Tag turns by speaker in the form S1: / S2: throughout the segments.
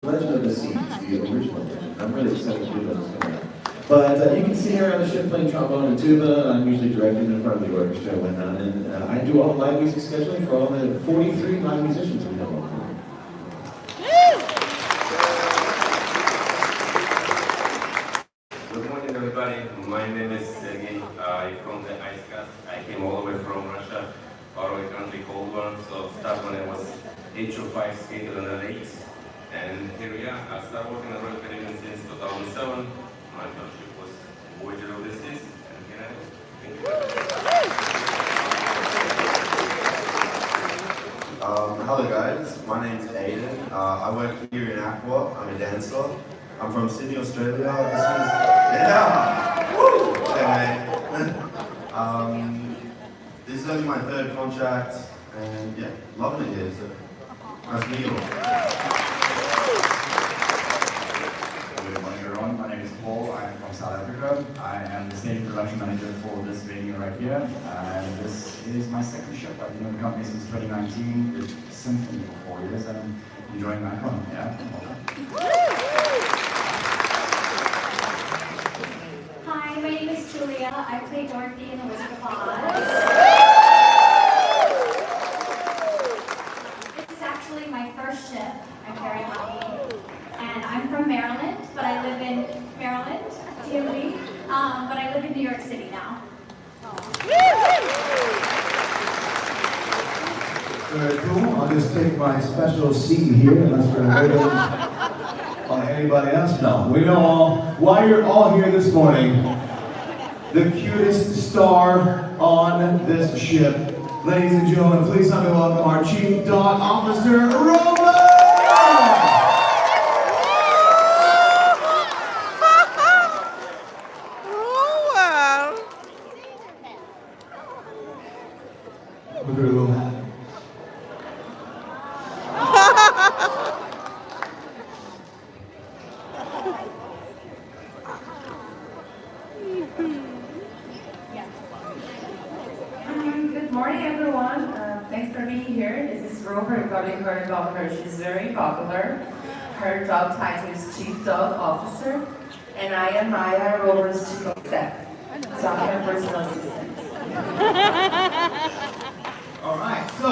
S1: Legend of the Seas, the original version. I'm really excited to do this coming out. But you can see her on the ship playing trombone and tuba. I'm usually directing in front of the orchestra and whatnot. And I do all the live music scheduling for all the 43 live musicians we have on board.
S2: Good morning, everybody. My name is Sergey. I'm from the ice cast. I came all the way from Russia, far away country called one. So started when I was age of 5, skated on the lakes. And here we are. I started working on Royal Caribbean since 2007. My fellowship was Voyager of the Seas, and here I am. Thank you.
S3: Hello guys, my name's Aiden. I work here in Aqua. I'm a dancer. I'm from Sydney, Australia. Woo! This is only my 3rd contract, and yeah, loving it here. So nice to meet you all.
S4: Good morning everyone, my name is Paul, I'm from South Africa. I am the stage production manager for this venue right here. And this is my 2nd show. I've been with the company since 2019, with Symphony for 4 years, and I'm enjoying my home. Yeah,
S5: Hi, my name is Julia. I play Dorothy in The Wizard of Oz. This is actually my first ship. I'm very lucky. And I'm from Maryland, but I live in Maryland, DMV, but I live in New York City now.
S1: Very cool. I'll just take my special seat here unless we're waiting on anybody else. No, we know all why you're all here this morning. The cutest star on this ship. Ladies and gentlemen, please help me welcome our Chief Dog Officer, Rover! Look at her little hat.
S6: Good morning, everyone. Thanks for being here. This is Rover. You've probably heard about her. She's very popular. Her job title is Chief Dog Officer, and I am Maya, Rover's Chief of Staff. So I'm her personal assistant.
S1: All right, so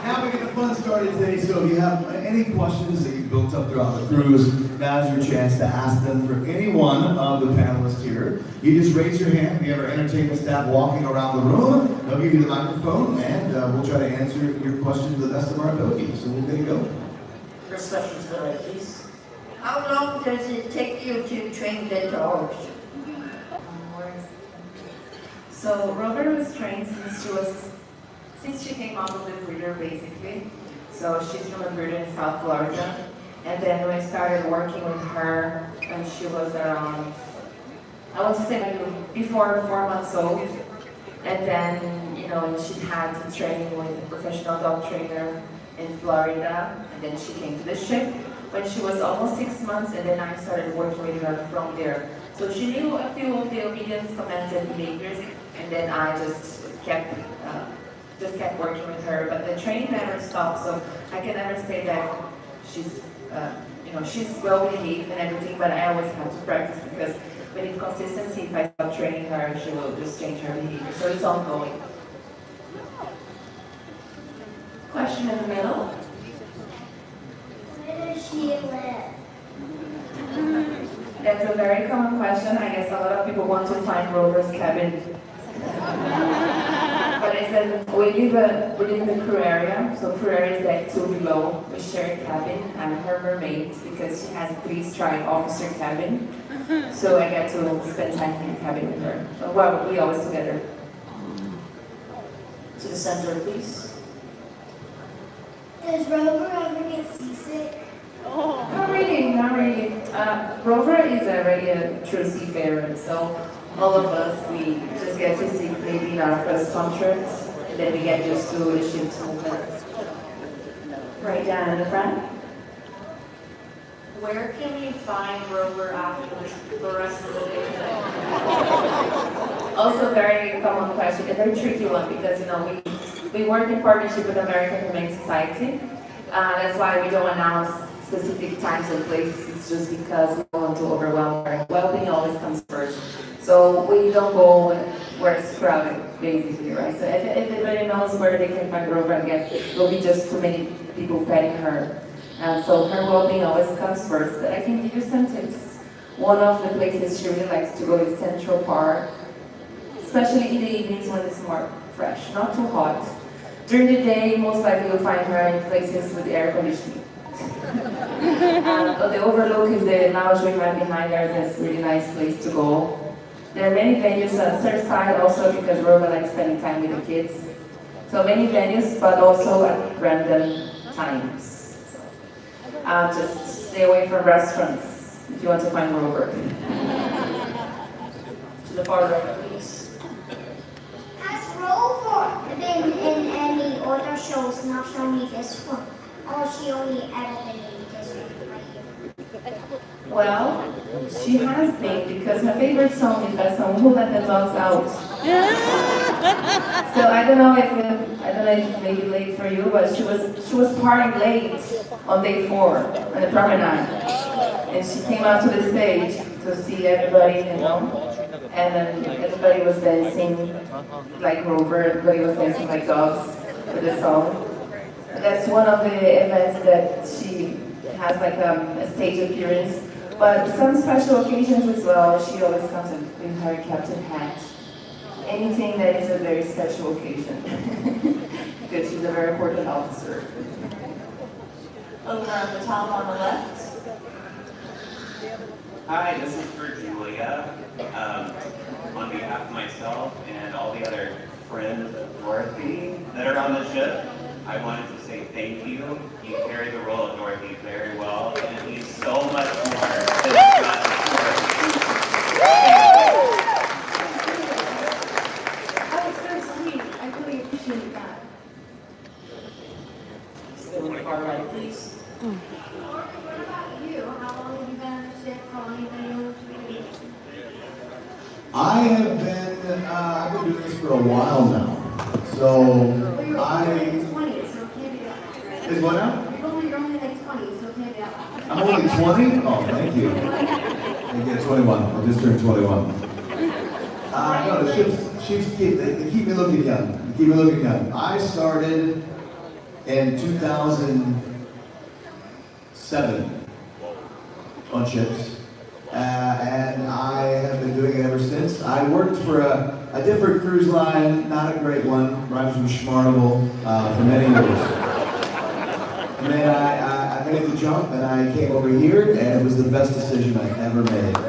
S1: now we get the fun started today. So if you have any questions that you built up throughout the cruise, now's your chance to ask them for any one of the panelists here. You just raise your hand. We have our entertainment staff walking around the room. They'll give you the microphone, and we'll try to answer your question to the best of our ability. So we're going to go.
S7: First question to the right, please. How long does it take you to train the dogs?
S6: So Rover was trained since she came out of the breeder, basically. So she's from a breeder in South Florida. And then we started working with her when she was around, I want to say like before 4 months old. And then, you know, she had training with a professional dog trainer in Florida. And then she came to the ship when she was almost 6 months, and then I started working with her from there. So she knew a few of the obedience commands and behaviors, and then I just kept working with her. But the training never stopped, so I can never say that she's, you know, she's well behaved and everything. But I always have to practice, because we need consistency. If I stop training her, she will just change her behavior. So it's ongoing. Question in the middle.
S5: Where does she live?
S6: That's a very common question. I guess a lot of people want to find Rover's cabin. But I said we live in the crew area. So crew area is deck 2 below. We share a cabin. I'm her mermaid because she has 3-stripe officer cabin. So I get to spend time in the cabin with her. Well, we always together.
S7: To the center, please.
S5: Does Rover ever get seasick?
S6: Not really, not really. Rover is already a true seafarer, so all of us, we just get to see maybe in our first contract, and then we get used to the ship's movement. Right down in the front.
S7: Where can we find Rover after the rest of the day?
S6: Also, very common question, a very tricky one, because you know we work in partnership with American Humane Society, That's why we don't announce specific times and places, just because we don't want to overwhelm her. Well-being always comes first. So we don't go where it's crowded, basically, right? So if everybody knows where they can find Rover, I guess it will be just too many people petting her. So her well-being always comes first. But I can give you some tips. One of the places she really likes to go is Central Park, especially in the evenings when it's more fresh, not too hot. During the day, most likely you'll find her in places with air conditioning. But the overlook is the lounge we have behind there. That's a really nice place to go. There are many venues on Surfside also because Rover likes spending time with the kids. So many venues, but also at random times. Just stay away from restaurants if you want to find Rover. To the far right, please.
S8: Has Rover been in any other shows, not only this one? Or she only ever been in this one right here?
S6: Well, she has been because her favorite song is that song, Who Let the Dogs Out? So I don't know if it may be late for you, but she was partying late on day 4 on the promenade. And she came out to the stage to see everybody, you know. And then everybody was dancing like Rover, everybody was dancing like dogs with the song. That's one of the events that she has like a stage appearance. But some special occasions as well, she always comes in her captain hat. Anything that is a very special occasion. Because she's a very important officer. Over on the top on the left.
S9: Hi, this is for Julia. On behalf of myself and all the other friends of Dorothy that are on the ship, I wanted to say thank you. You carry the role of Dorothy very well, and it means so much more than not Dorothy.
S5: That was so sweet. I really appreciate that.
S6: Still in the far right, please.
S5: What about you? How long have you been on the ship? How long have you been able to do it?
S1: I've been doing this for a while now. So
S5: Well, you're
S1: I
S5: only 20, so it can't be that long.
S1: is what now?
S5: You're only like 20, so it can't be that long.
S1: I'm only 20? Oh, thank you. I get 21. I just turned 21. No, the ships they keep me looking young. They keep me looking young. I started in 2007 on ships. And I have been doing it ever since. I worked for a different cruise line, not a great one, rhymes with Schmarnable, for many years. And then I made the jump and I came over here, and it was the best decision I ever made. I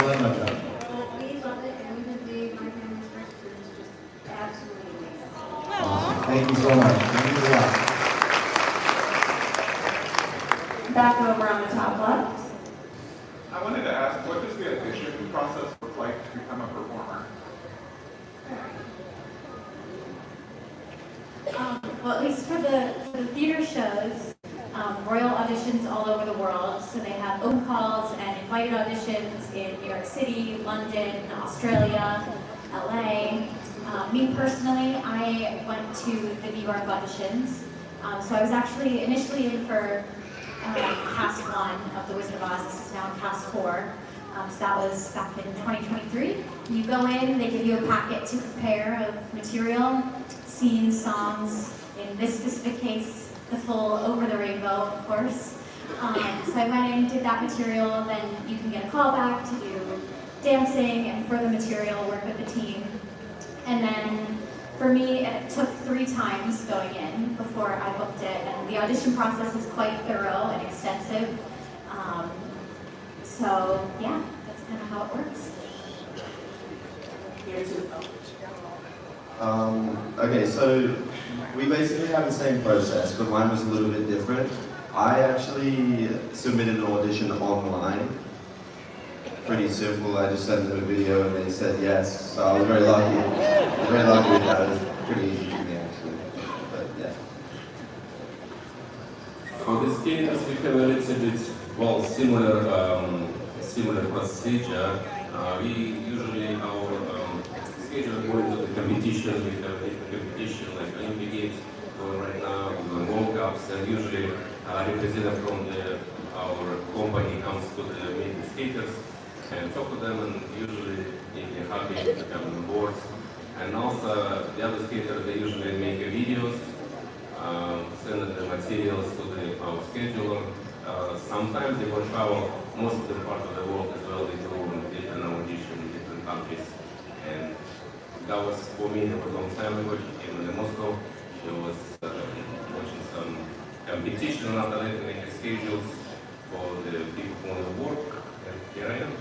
S1: love my job.
S5: Well, we love it, and we've been doing my family's first cruise, just absolutely amazing.
S1: Awesome. Thank you so much. Thank you a lot.
S6: Back over on the top left.
S10: I wanted to ask, what does the audition process look like to become a performer?
S5: Well, at least for the theater shows, royal auditions all over the world. So they have open calls and invited auditions in New York City, London, Australia, LA. Me personally, I went to the New York auditions. So I was actually initially in for cast 1 of The Wizard of Oz. This is now cast 4. So that was back in 2023. You go in, they give you a packet to prepare of material, scenes, songs, in this specific case, the full Over the Rainbow, of course. So I went in, did that material, then you can get a call back to do dancing and further material, work with the team. And then for me, it took 3 times going in before I booked it, and the audition process is quite thorough and extensive. So yeah, that's kind of how it works.
S6: Here too.
S3: Okay, so we basically have the same process, but mine was a little bit different. I actually submitted an audition online. Pretty simple, I just sent them a video and they said yes, so I was very lucky. Very lucky with that, it was pretty easy for me actually, but yeah.
S2: For this case, we have a little bit, well, similar procedure. We usually, our schedule going to the competition. We have different competition like Olympic Games going right now, we're doing World Cups, and usually representative from our company comes to meet the skaters and talk to them, and usually if they're happy to come on board. And also the other skaters, they usually make videos, send the materials to our scheduler. Sometimes they will travel most of the part of the world as well. They do different auditions in different countries. And that was, for me, it was a long time ago. She came in Moscow. She was watching some competition in Natalia, making schedules for the people who want to work. And here I am.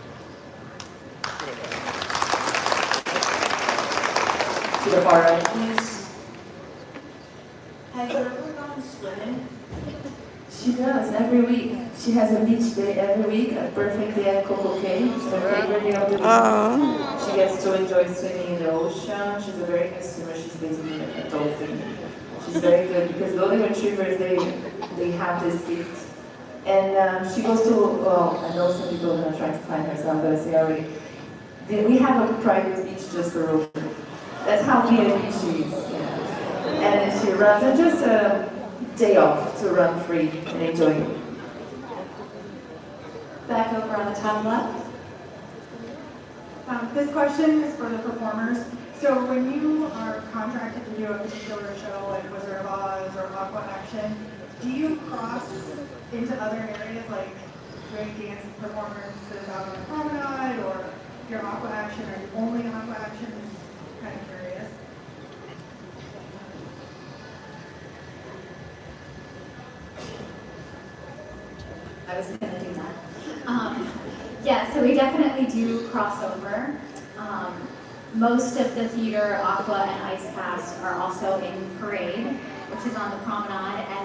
S6: To the far right, please.
S7: Has Rover gone swimming?
S6: She does every week. She has a beach day every week, a perfect day at Coco Cay. It's her favorite day of the week. She gets to enjoy swimming in the ocean. She's a very good swimmer. She's basically like a dolphin. She's very good because golden retrievers, they have this gift. And she goes to, well, I know some people are going to try to find her, so I'm going to say already. We have a private beach just for Rover. That's how VIP she is. Yeah. And she runs, and just a day off to run free and enjoy it.
S5: Back over on the top left.
S11: This question is for the performers. So when you are contracted to do a particular show like Wizard of Oz or Aqua Action, do you cross into other areas like doing dance performances out on the promenade, or your Aqua Action, or you only Aqua Action? Just kind of curious.
S5: I was going to do that. Yeah, so we definitely do cross over. Most of the theater, Aqua and Ice Cast are also in Parade, which is on the promenade, and